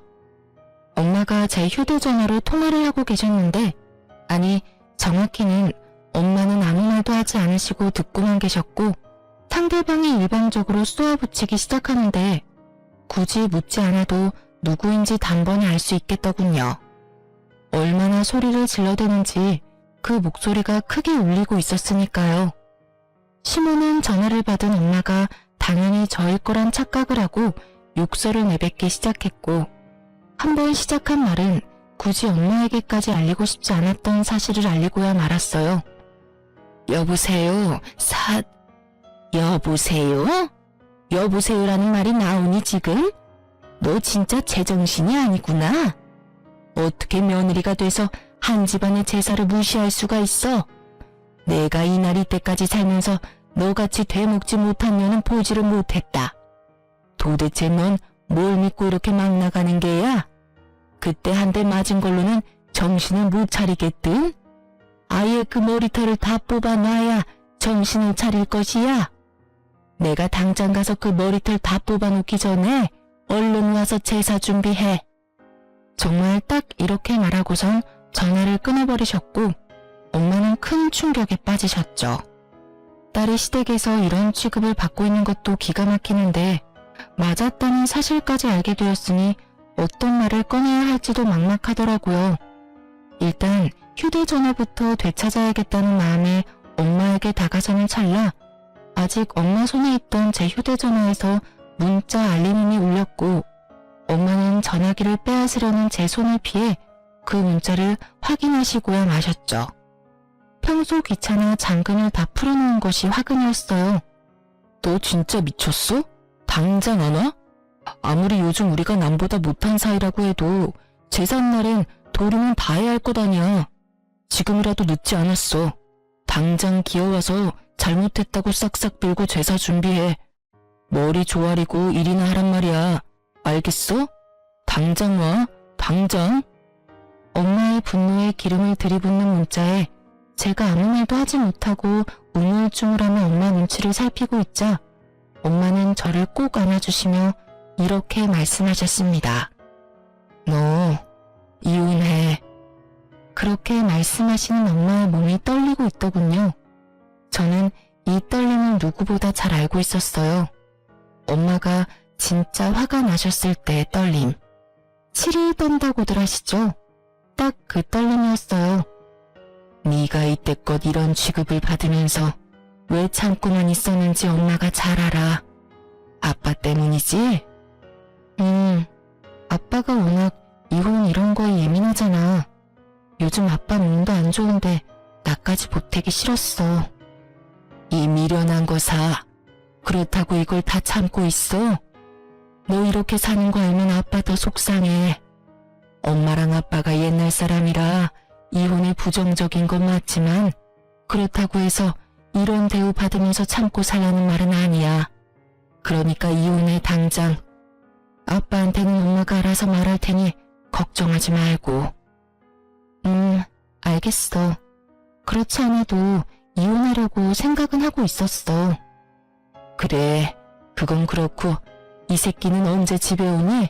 엄마가 제 휴대전화로 통화를 하고 계셨는데, 아니 정확히는 엄마는 아무 말도 하지 않으시고 듣고만 계셨고, 상대방이 일방적으로 쏘아붙이기 시작하는데 굳이 묻지 않아도 누구인지 단번에 알 수 있겠더군요. 얼마나 소리를 질러대는지 그 목소리가 크게 울리고 있었으니까요. 시모는 전화를 받은 엄마가 당연히 저일 거란 착각을 하고 욕설을 내뱉기 시작했고, 한번 시작한 말은 굳이 엄마에게까지 알리고 싶지 않았던 사실을 알리고야 말았어요. 여보세요? 여보세요? 여보세요라는 말이 나오니 지금? 너 진짜 제정신이 아니구나. 어떻게 며느리가 돼서 한 집안의 제사를 무시할 수가 있어? 내가 이날 이때까지 살면서 너같이 되먹지 못한 년은 보지를 못했다. 도대체 넌 뭘 믿고 이렇게 막 나가는 게야? 그때 한 대 맞은 걸로는 정신을 못 차리겠든? 아예 그 머리털을 다 뽑아놔야 정신을 차릴 것이야. 내가 당장 가서 그 머리털 다 뽑아놓기 전에 얼른 와서 제사 준비해. 정말 딱 이렇게 말하고선 전화를 끊어버리셨고, 엄마는 큰 충격에 빠지셨죠. 딸이 시댁에서 이런 취급을 받고 있는 것도 기가 막히는데 맞았다는 사실까지 알게 되었으니 어떤 말을 꺼내야 할지도 막막하더라고요. 일단 휴대전화부터 되찾아야겠다는 마음에 엄마에게 다가서는 찰나 아직 엄마 손에 있던 제 휴대전화에서 문자 알림음이 울렸고, 엄마는 전화기를 빼앗으려는 제 손을 피해 그 문자를 확인하시고야 마셨죠. 평소 귀찮아 잠금을 다 풀어놓은 것이 화근이었어요. 너 진짜 미쳤어? 당장 안 와? 아무리 요즘 우리가 남보다 못한 사이라고 해도 제삿날엔 도움은 다 해야 할 것 아니야. 지금이라도 늦지 않았어. 당장 기어와서 잘못했다고 싹싹 빌고 제사 준비해. 머리 조아리고 일이나 하란 말이야. 알겠어? 당장 와. 당장. 엄마의 분노에 기름을 들이붓는 문자에 제가 아무 말도 하지 못하고 우물쭈물하며 엄마 눈치를 살피고 있자 엄마는 저를 꼭 안아주시며 이렇게 말씀하셨습니다. 너 이혼해. 그렇게 말씀하시는 엄마의 몸이 떨리고 있더군요. 저는 이 떨림을 누구보다 잘 알고 있었어요. 엄마가 진짜 화가 나셨을 때의 떨림. 7일 떤다고들 하시죠? 딱 그 떨림이었어요. 네가 이때껏 이런 취급을 받으면서 왜 참고만 있었는지 엄마가 잘 알아. 아빠 때문이지? 아빠가 워낙 이혼 이런 거에 예민하잖아. 요즘 아빠 몸도 안 좋은데 나까지 보태기 싫었어. 이 미련한 거사. 그렇다고 이걸 다 참고 있어? 너 이렇게 사는 거 알면 아빠 더 속상해. 엄마랑 아빠가 옛날 사람이라 이혼에 부정적인 건 맞지만 그렇다고 해서 이런 대우 받으면서 참고 살라는 말은 아니야. 그러니까 이혼해 당장. 아빠한테는 엄마가 알아서 말할 테니 걱정하지 말고. 알겠어. 그렇지 않아도 이혼하려고 생각은 하고 있었어. 그래, 그건 그렇고 이 새끼는 언제 집에 오니?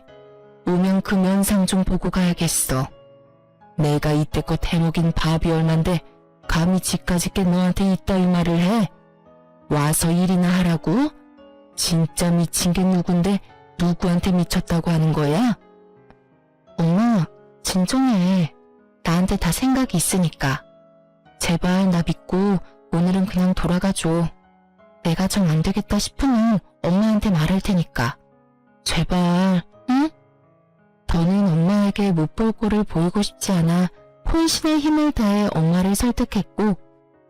오면 그 면상 좀 보고 가야겠어. 내가 이때껏 해먹인 밥이 얼만데 감히 집까지 게 너한테 이따위 말을 해? 와서 일이나 하라고? 진짜 미친 게 누군데 누구한테 미쳤다고 하는 거야? 엄마, 진정해. 나한테 다 생각이 있으니까. 제발 나 믿고 오늘은 그냥 돌아가줘. 내가 정 안 되겠다 싶으면 엄마한테 말할 테니까. 제발, 응? 더는 엄마에게 못 볼 꼴을 보이고 싶지 않아 혼신의 힘을 다해 엄마를 설득했고,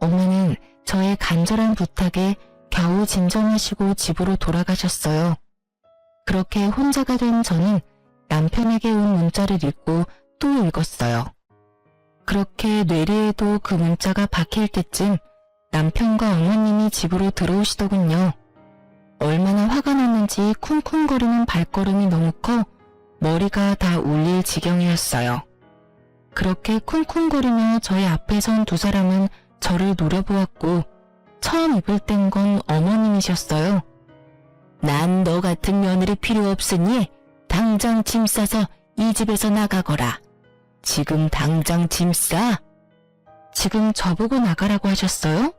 엄마는 저의 간절한 부탁에 겨우 진정하시고 집으로 돌아가셨어요. 그렇게 혼자가 된 저는 남편에게 온 문자를 읽고 또 읽었어요. 그렇게 뇌리에도 그 문자가 박힐 때쯤 남편과 어머님이 집으로 들어오시더군요. 얼마나 화가 났는지 쿵쿵거리는 발걸음이 너무 커 머리가 다 울릴 지경이었어요. 그렇게 쿵쿵거리며 저의 앞에 선 두 사람은 저를 노려보았고 처음 입을 뗀 건 어머님이셨어요. 난 너 같은 며느리 필요 없으니 당장 짐 싸서 이 집에서 나가거라. 지금 당장 짐 싸. 지금 저보고 나가라고 하셨어요?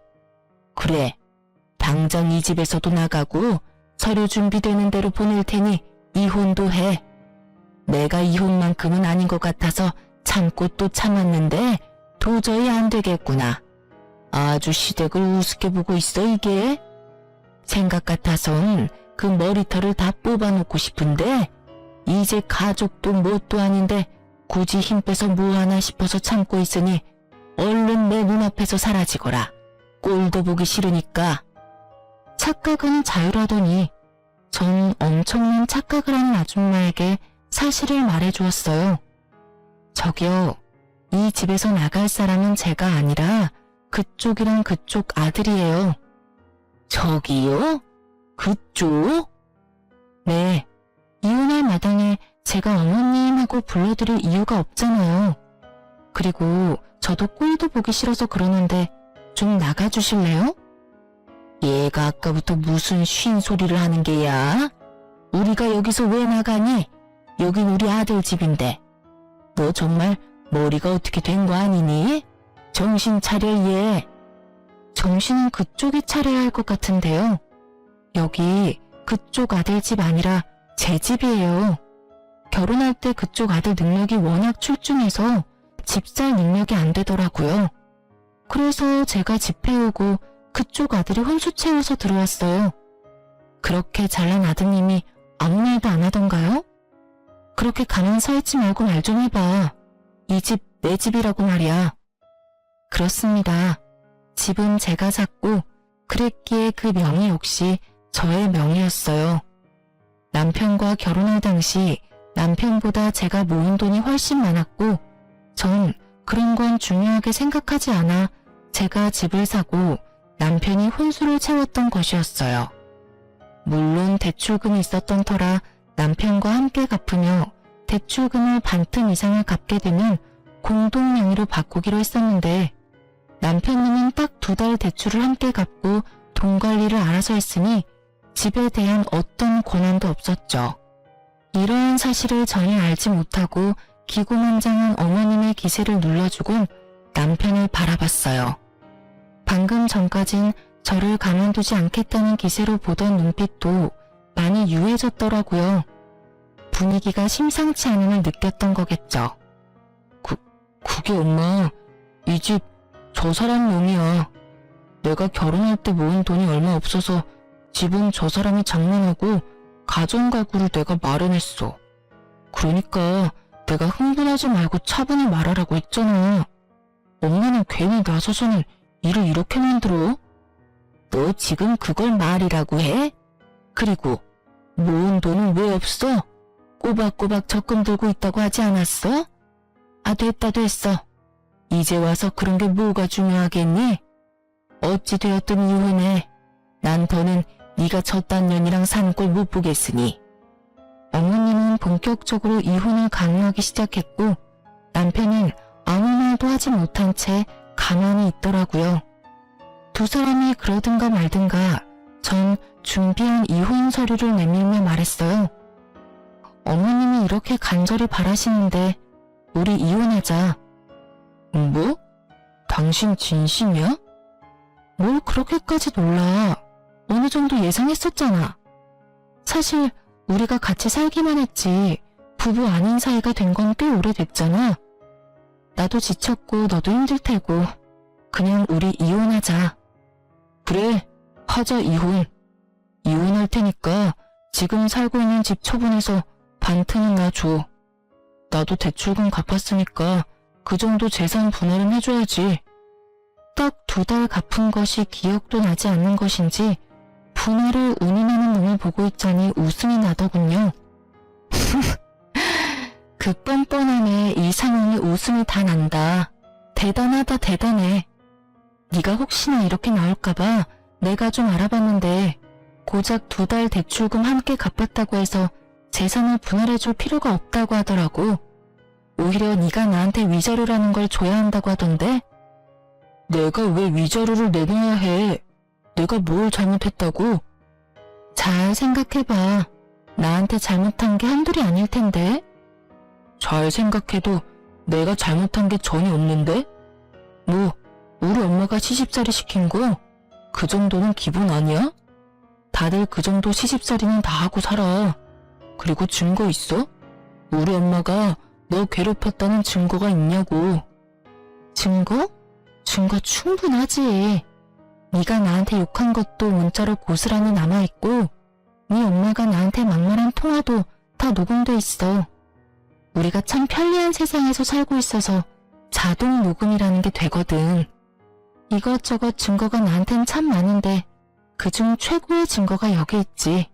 그래. 당장 이 집에서도 나가고 서류 준비되는 대로 보낼 테니 이혼도 해. 내가 이혼만큼은 아닌 것 같아서 참고 또 참았는데 도저히 안 되겠구나. 아주 시댁을 우습게 보고 있어 이게. 생각 같아선 그 머리털을 다 뽑아놓고 싶은데 이제 가족도 뭣도 아닌데 굳이 힘 빼서 뭐하나 싶어서 참고 있으니 얼른 내 눈앞에서 사라지거라. 꼴도 보기 싫으니까. 착각은 자유라더니 전 엄청난 착각을 하는 아줌마에게 사실을 말해주었어요. 저기요, 이 집에서 나갈 사람은 제가 아니라 그쪽이랑 그쪽 아들이에요. 저기요? 그쪽? 네, 이혼할 마당에 제가 어머님하고 불러드릴 이유가 없잖아요. 그리고 저도 꼴도 보기 싫어서 그러는데 좀 나가주실래요? 얘가 아까부터 무슨 쉰 소리를 하는 게야? 우리가 여기서 왜 나가니? 여긴 우리 아들 집인데. 너 정말 머리가 어떻게 된 거 아니니? 정신 차려 얘. 정신은 그쪽이 차려야 할 것 같은데요. 여기 그쪽 아들 집 아니라 제 집이에요. 결혼할 때 그쪽 아들 능력이 워낙 출중해서 집 살 능력이 안 되더라고요. 그래서 제가 집 해오고 그쪽 아들이 혼수 채워서 들어왔어요. 그렇게 잘난 아드님이 아무 말도 안 하던가요? 그렇게 가만 서 있지 말고 말 좀 해봐. 이 집 내 집이라고 말이야. 그렇습니다. 집은 제가 샀고 그랬기에 그 명의 역시 저의 명의였어요. 남편과 결혼할 당시 남편보다 제가 모은 돈이 훨씬 많았고 전 그런 건 중요하게 생각하지 않아 제가 집을 사고 남편이 혼수를 채웠던 것이었어요. 물론 대출금이 있었던 터라 남편과 함께 갚으며 대출금을 반틈 이상을 갚게 되면 공동 명의로 바꾸기로 했었는데 남편님은 딱 2달 대출을 함께 갚고 돈 관리를 알아서 했으니 집에 대한 어떤 권한도 없었죠. 이러한 사실을 전혀 알지 못하고 기고만장한 어머님의 기세를 눌러주곤 남편을 바라봤어요. 방금 전까진 저를 가만두지 않겠다는 기세로 보던 눈빛도 많이 유해졌더라고요. 분위기가 심상치 않음을 느꼈던 거겠죠. 그게 엄마, 이 집 저 사람 놈이야. 내가 결혼할 때 모은 돈이 얼마 없어서 집은 저 사람이 장만하고 가정가구를 내가 마련했어. 그러니까 내가 흥분하지 말고 차분히 말하라고 했잖아. 엄마는 괜히 나서서는 일을 이렇게 만들어? 너 지금 그걸 말이라고 해? 그리고 모은 돈은 왜 없어? 꼬박꼬박 적금 들고 있다고 하지 않았어? 아, 됐어. 이제 와서 그런 게 뭐가 중요하겠니? 어찌 되었든 이혼해. 난 더는 네가 저딴 년이랑 사는 꼴 못 보겠으니. 어머님은 본격적으로 이혼을 강요하기 시작했고 남편은 아무 말도 하지 못한 채 가만히 있더라고요. 두 사람이 그러든가 말든가 전 준비한 이혼 서류를 내밀며 말했어요. 어머님이 이렇게 간절히 바라시는데 우리 이혼하자. 뭐? 당신 진심이야? 뭘 그렇게까지 놀라. 어느 정도 예상했었잖아. 사실 우리가 같이 살기만 했지 부부 아닌 사이가 된 건 꽤 오래됐잖아. 나도 지쳤고 너도 힘들 테고 그냥 우리 이혼하자. 그래, 하자 이혼. 이혼할 테니까 지금 살고 있는 집 처분해서 반트는 나 줘. 나도 대출금 갚았으니까 그 정도 재산 분할은 해줘야지. 딱 2달 갚은 것이 기억도 나지 않는 것인지 분할을 운운하는 놈을 보고 있자니 웃음이 나더군요. 그 뻔뻔함에 이 상황에 웃음이 다 난다. 대단하다 대단해. 네가 혹시나 이렇게 나올까봐 내가 좀 알아봤는데 고작 2달 대출금 함께 갚았다고 해서 재산을 분할해줄 필요가 없다고 하더라고. 오히려 네가 나한테 위자료라는 걸 줘야 한다고 하던데? 내가 왜 위자료를 내놔야 해? 내가 뭘 잘못했다고? 잘 생각해봐. 나한테 잘못한 게 한둘이 아닐 텐데? 잘 생각해도 내가 잘못한 게 전혀 없는데? 뭐, 우리 엄마가 시집살이 시킨 거? 그 정도는 기본 아니야? 다들 그 정도 시집살이는 다 하고 살아. 그리고 증거 있어? 우리 엄마가 너 괴롭혔다는 증거가 있냐고. 증거? 증거 충분하지. 네가 나한테 욕한 것도 문자로 고스란히 남아있고 네 엄마가 나한테 막말한 통화도 다 녹음돼 있어. 우리가 참 편리한 세상에서 살고 있어서 자동 녹음이라는 게 되거든. 이것저것 증거가 나한텐 참 많은데 그중 최고의 증거가 여기 있지.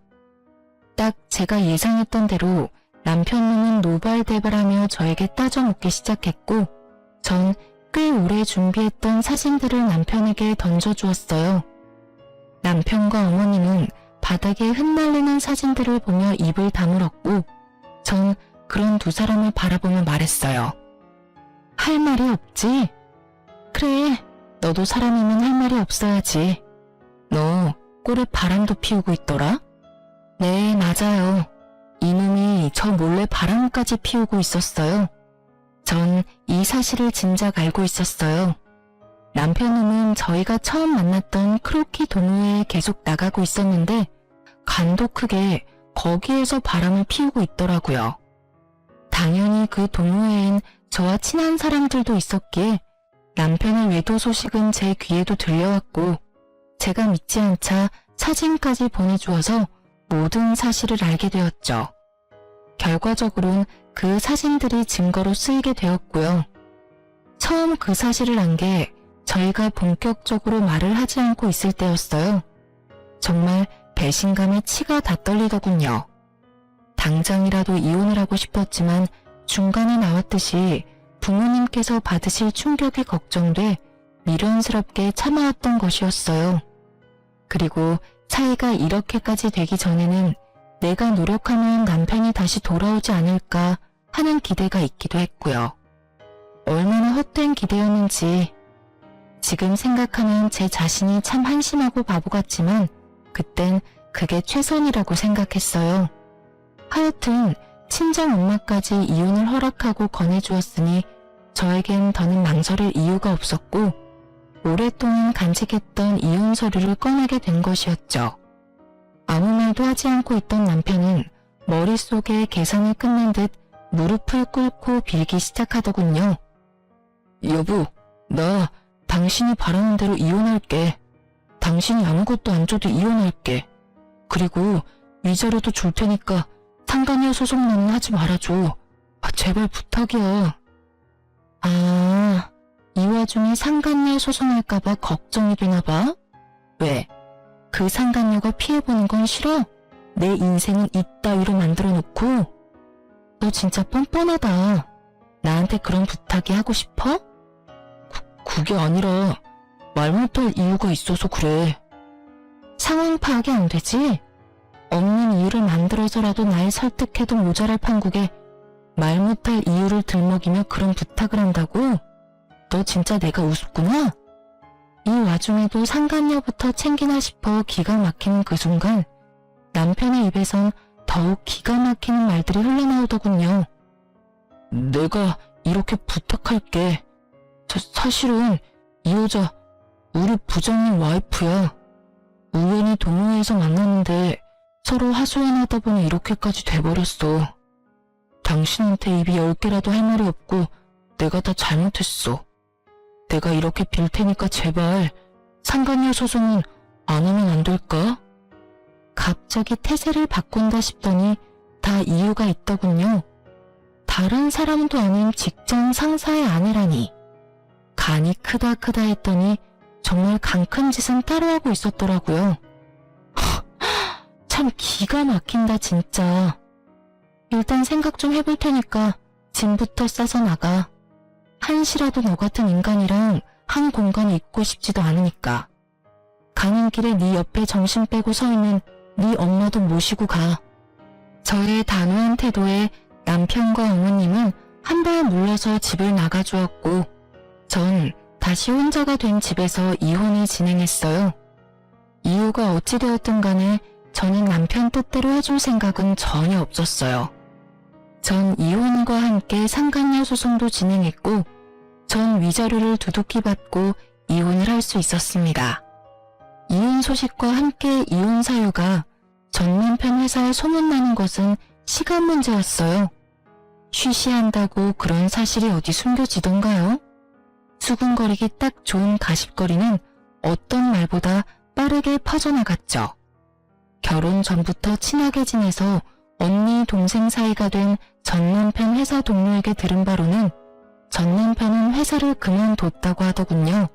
딱 제가 예상했던 대로 남편놈은 노발대발하며 저에게 따져묻기 시작했고 전 꽤 오래 준비했던 사진들을 남편에게 던져주었어요. 남편과 어머니는 바닥에 흩날리는 사진들을 보며 입을 다물었고 전 그런 두 사람을 바라보며 말했어요. 할 말이 없지? 그래, 너도 사람이면 할 말이 없어야지. 너 꼴에 바람도 피우고 있더라? 네, 맞아요. 이놈이 저 몰래 바람까지 피우고 있었어요. 전 이 사실을 진작 알고 있었어요. 남편은 저희가 처음 만났던 크로키 동호회에 계속 나가고 있었는데 간도 크게 거기에서 바람을 피우고 있더라고요. 당연히 그 동호회엔 저와 친한 사람들도 있었기에 남편의 외도 소식은 제 귀에도 들려왔고 제가 믿지 않자 사진까지 보내주어서 모든 사실을 알게 되었죠. 결과적으로는 그 사진들이 증거로 쓰이게 되었고요. 처음 그 사실을 안 게 저희가 본격적으로 말을 하지 않고 있을 때였어요. 정말 배신감에 치가 다 떨리더군요. 당장이라도 이혼을 하고 싶었지만 중간에 나왔듯이 부모님께서 받으실 충격이 걱정돼 미련스럽게 참아왔던 것이었어요. 그리고 차이가 이렇게까지 되기 전에는 내가 노력하면 남편이 다시 돌아오지 않을까 하는 기대가 있기도 했고요. 얼마나 헛된 기대였는지 지금 생각하면 제 자신이 참 한심하고 바보 같지만 그땐 그게 최선이라고 생각했어요. 하여튼 친정엄마까지 이혼을 허락하고 권해주었으니 저에겐 더는 망설일 이유가 없었고 오랫동안 간직했던 이혼 서류를 꺼내게 된 것이었죠. 아무 말도 하지 않고 있던 남편은 머릿속에 계산을 끝낸 듯 무릎을 꿇고 빌기 시작하더군요. 여보, 나 당신이 바라는 대로 이혼할게. 당신이 아무것도 안 줘도 이혼할게. 그리고 위자료도 줄 테니까 상간녀 소송만은 하지 말아줘. 제발 부탁이야. 아, 이 와중에 상간녀 소송할까봐 걱정이 되나봐? 왜? 그 상간녀가 피해보는 건 싫어? 내 인생은 이따위로 만들어 놓고? 너 진짜 뻔뻔하다. 나한테 그런 부탁이 하고 싶어? 그게 아니라 말 못할 이유가 있어서 그래. 상황 파악이 안 되지? 없는 이유를 만들어서라도 날 설득해도 모자랄 판국에 말 못할 이유를 들먹이며 그런 부탁을 한다고? 너 진짜 내가 우습구나? 이 와중에도 상간녀부터 챙기나 싶어 기가 막히는 그 순간 남편의 입에선 더욱 기가 막히는 말들이 흘러나오더군요. 내가 이렇게 부탁할게. 사실은 이 여자 우리 부장님 와이프야. 우연히 동호회에서 만났는데 서로 하소연하다 보니 이렇게까지 돼버렸어. 당신한테 입이 10개라도 할 말이 없고 내가 다 잘못했어. 내가 이렇게 빌 테니까 제발 상간녀 소송은 안 하면 안 될까? 갑자기 태세를 바꾼다 싶더니 다 이유가 있더군요. 다른 사람도 아닌 직장 상사의 아내라니. 간이 크다 했더니 정말 강 큰 짓은 따로 하고 있었더라고요. 참 기가 막힌다 진짜. 일단 생각 좀 해볼 테니까 짐부터 싸서 나가. 한시라도 너 같은 인간이랑 한 공간에 있고 싶지도 않으니까. 가는 길에 네 옆에 정신 빼고 서 있는 네 엄마도 모시고 가. 저의 단호한 태도에 남편과 어머님은 한 발 물러서 집을 나가주었고 전 다시 혼자가 된 집에서 이혼을 진행했어요. 이유가 어찌되었든 간에 저는 남편 뜻대로 해줄 생각은 전혀 없었어요. 전 이혼과 함께 상간녀 소송도 진행했고 전 위자료를 두둑히 받고 이혼을 할 수 있었습니다. 이혼 소식과 함께 이혼 사유가 전 남편 회사에 소문나는 것은 시간 문제였어요. 쉬쉬한다고 그런 사실이 어디 숨겨지던가요? 수군거리기 딱 좋은 가십거리는 어떤 말보다 빠르게 퍼져나갔죠. 결혼 전부터 친하게 지내서 언니 동생 사이가 된 전 남편 회사 동료에게 들은 바로는 전 남편은 회사를 그만뒀다고 하더군요.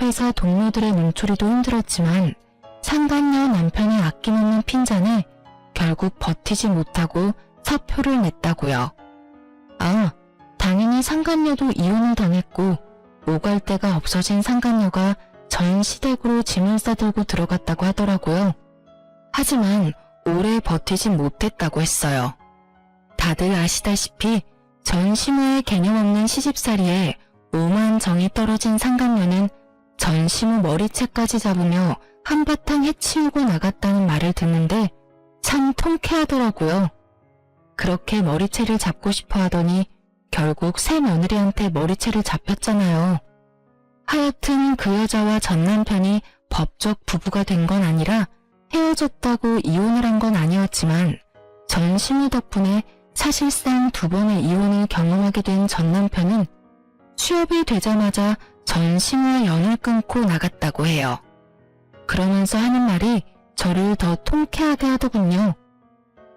회사 동료들의 눈초리도 힘들었지만 상간녀 남편의 아낌없는 핀잔에 결국 버티지 못하고 사표를 냈다고요. 아, 당연히 상간녀도 이혼을 당했고 오갈 데가 없어진 상간녀가 전 시댁으로 짐을 싸들고 들어갔다고 하더라고요. 하지만 오래 버티지 못했다고 했어요. 다들 아시다시피 전 시무의 개념 없는 시집살이에 오만 정이 떨어진 상간녀는 전 시무 머리채까지 잡으며 한바탕 해치우고 나갔다는 말을 듣는데 참 통쾌하더라고요. 그렇게 머리채를 잡고 싶어 하더니 결국 새 며느리한테 머리채를 잡혔잖아요. 하여튼 그 여자와 전 남편이 법적 부부가 된 건 아니라 헤어졌다고 이혼을 한 건 아니었지만 전 시무 덕분에 사실상 2번의 이혼을 경험하게 된 전 남편은 취업이 되자마자 전 시무와 연을 끊고 나갔다고 해요. 그러면서 하는 말이 저를 더 통쾌하게 하더군요.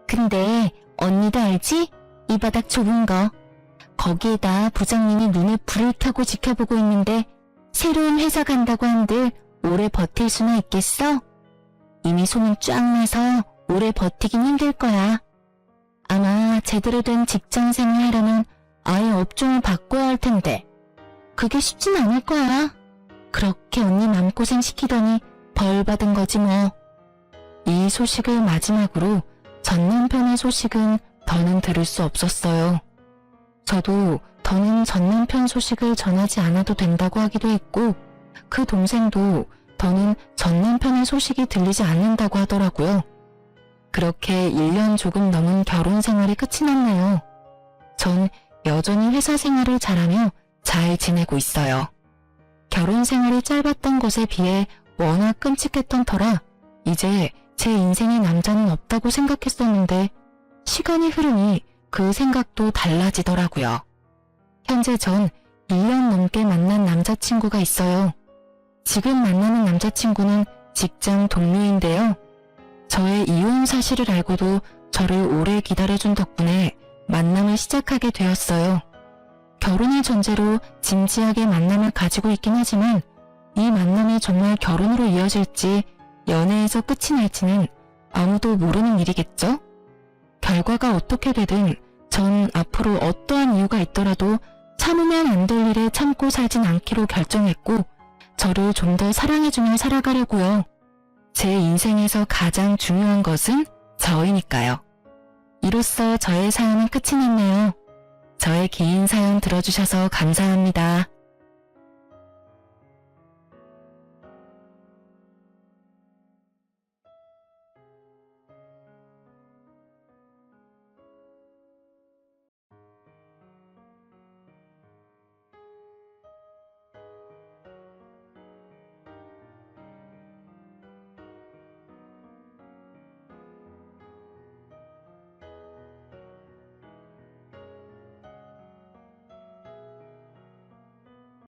근데 언니도 알지? 이 바닥 좁은 거. 거기에다 부장님이 눈에 불을 켜고 지켜보고 있는데 새로운 회사 간다고 한들 오래 버틸 수나 있겠어? 이미 소문 쫙 나서 오래 버티긴 힘들 거야. 아마 제대로 된 직장 생활 하려면 아예 업종을 바꿔야 할 텐데 그게 쉽진 않을 거야. 그렇게 언니 마음고생 시키더니 벌 받은 거지 뭐. 이 소식을 마지막으로 전 남편의 소식은 더는 들을 수 없었어요. 저도 더는 전 남편 소식을 전하지 않아도 된다고 하기도 했고 그 동생도 더는 전 남편의 소식이 들리지 않는다고 하더라고요. 그렇게 1년 조금 넘은 결혼 생활이 끝이 났네요. 전 여전히 회사 생활을 잘하며 잘 지내고 있어요. 결혼 생활이 짧았던 것에 비해 워낙 끔찍했던 터라 이제 제 인생에 남자는 없다고 생각했었는데 시간이 흐르니 그 생각도 달라지더라고요. 현재 전 1년 넘게 만난 남자친구가 있어요. 지금 만나는 남자친구는 직장 동료인데요. 저의 이혼 사실을 알고도 저를 오래 기다려준 덕분에 만남을 시작하게 되었어요. 결혼을 전제로 진지하게 만남을 가지고 있긴 하지만 이 만남이 정말 결혼으로 이어질지 연애에서 끝이 날지는 아무도 모르는 일이겠죠? 결과가 어떻게 되든 전 앞으로 어떠한 이유가 있더라도 참으면 안 될 일에 참고 살진 않기로 결정했고 저를 좀 더 사랑해주며 살아가려고요. 제 인생에서 가장 중요한 것은 저이니까요. 이로써 저의 사연은 끝이 났네요. 저의 긴 사연 들어주셔서 감사합니다.